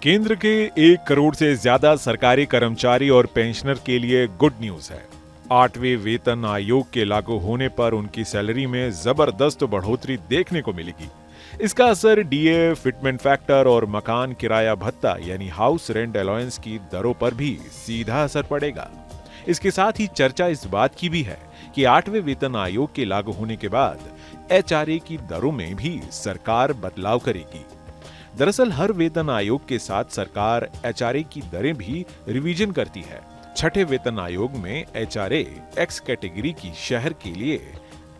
केंद्र के 1 करोड़ से ज्यादा सरकारी कर्मचारी और पेंशनर के लिए गुड न्यूज है। 8वें वेतन आयोग के लागू होने पर उनकी सैलरी में जबरदस्त बढ़ोतरी देखने को मिलेगी। इसका असर डीए, फिटमेंट फैक्टर और मकान किराया भत्ता यानी हाउस रेंट अलाउंस की दरों पर भी सीधा असर पड़ेगा। इसके साथ ही चर्चा इस बात की भी है कि 8वें वेतन आयोग के लागू होने के बाद एचआरए की दरों में भी सरकार बदलाव करेगी। दरअसल हर वेतन आयोग के साथ सरकार एचआरए की दरें भी रिवीजन करती है। छठे वेतन आयोग में एचआरए एक्स कैटेगरी की शहर के लिए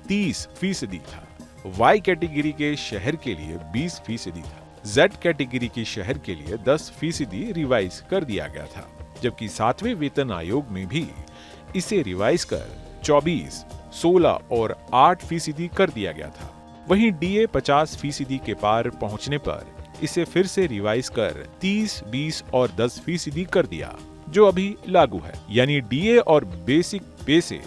30% था, वाई कैटेगरी के शहर के लिए 20% था, जेड कैटेगरी की शहर के लिए 10% रिवाइज कर दिया गया था, जबकि 7वें वेतन आयोग में भी इसे रिवाइज कर 24, 16 और 8% कर दिया गया था। वहीं डीए 50% के पार पहुंचने पर इसे फिर से रिवाइज कर 30, 20 और 10% कर दिया, जो अभी लागू है। यानी डीए और बेसिक पे से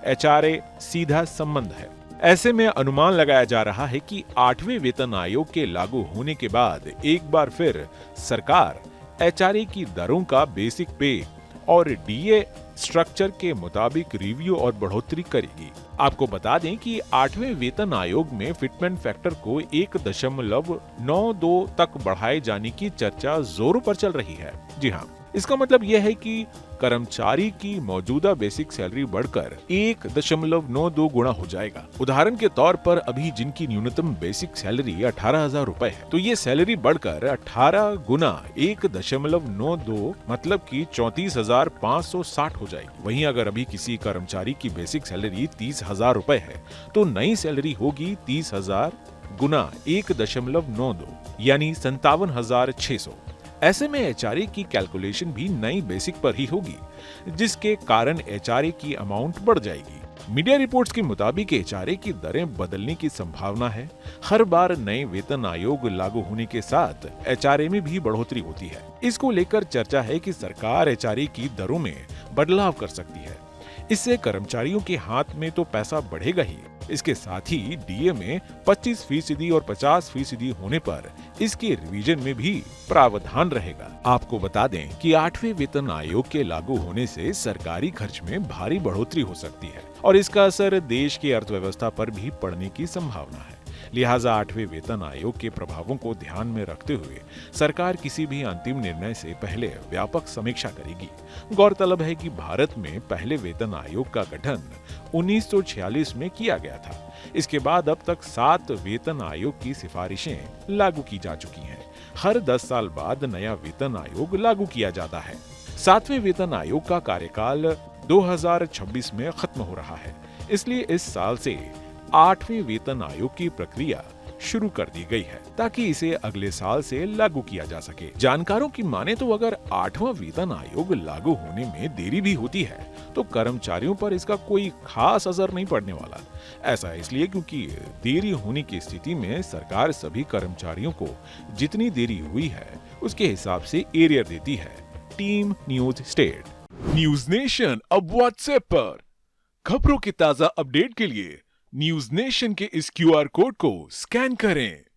एचआरए सीधा संबंध है। ऐसे में अनुमान लगाया जा रहा है कि 8वें वेतन आयोग के लागू होने के बाद एक बार फिर सरकार एचआरए की दरों का बेसिक पे और डीए स्ट्रक्चर के मुताबिक रिव्यू और बढ़ोतरी करेगी। आपको बता दें कि 8वें वेतन आयोग में फिटमेंट फैक्टर को 1.92 तक बढ़ाए जाने की चर्चा जोरों पर चल रही है। जी हाँ, इसका मतलब यह है कि कर्मचारी की मौजूदा बेसिक सैलरी बढ़कर 1.92 गुना हो जाएगा। उदाहरण के तौर पर अभी जिनकी न्यूनतम बेसिक सैलरी 18,000 रुपए है, तो ये सैलरी बढ़कर 18 गुना 1.92 मतलब कि 34,560 हो जाएगी। वहीं अगर अभी किसी कर्मचारी की बेसिक सैलरी 30,000 रुपए है, तो नई सैलरी होगी 30,000 गुना 1.92 यानी 57,600। ऐसे में एचआरए की कैलकुलेशन भी नई बेसिक पर ही होगी, जिसके कारण एचआरए की अमाउंट बढ़ जाएगी। मीडिया रिपोर्ट्स के मुताबिक एचआरए की दरें बदलने की संभावना है। हर बार नए वेतन आयोग लागू होने के साथ एचआरए में भी बढ़ोतरी होती है। इसको लेकर चर्चा है कि सरकार एचआरए की दरों में बदलाव कर सकती है। इससे कर्मचारियों के हाथ में तो पैसा बढ़ेगा ही, इसके साथ ही डीए में 25% और 50% होने पर इसके रिवीजन में भी प्रावधान रहेगा। आपको बता दें कि 8वें वेतन आयोग के लागू होने से सरकारी खर्च में भारी बढ़ोतरी हो सकती है और इसका असर देश की अर्थव्यवस्था पर भी पड़ने की संभावना है। लिहाजा 8वें वेतन आयोग के प्रभावों को ध्यान में रखते हुए सरकार किसी भी अंतिम निर्णय से पहले व्यापक समीक्षा करेगी। गौरतलब है कि भारत में पहले वेतन आयोग का गठन 1946 में किया गया था। इसके बाद अब तक 7 वेतन आयोग की सिफारिशें लागू की जा चुकी हैं। हर 10 साल बाद नया वेतन आयोग लागू किया जाता है। 7वें वेतन आयोग का कार्यकाल 2026 में खत्म हो रहा है, इसलिए इस साल से 8वें वेतन आयोग की प्रक्रिया शुरू कर दी गई है ताकि इसे अगले साल से लागू किया जा सके। जानकारों की माने तो अगर 8वां वेतन आयोग लागू होने में देरी भी होती है तो कर्मचारियों पर इसका कोई खास असर नहीं पड़ने वाला। ऐसा इसलिए क्योंकि देरी होने की स्थिति में सरकार सभी कर्मचारियों को जितनी देरी हुई है उसके हिसाब से एरियर देती है। Team news state. News nation अब व्हाट्सएप पर। खबरों के ताजा अपडेट के लिए न्यूज नेशन के इस क्यूआर कोड को स्कैन करें।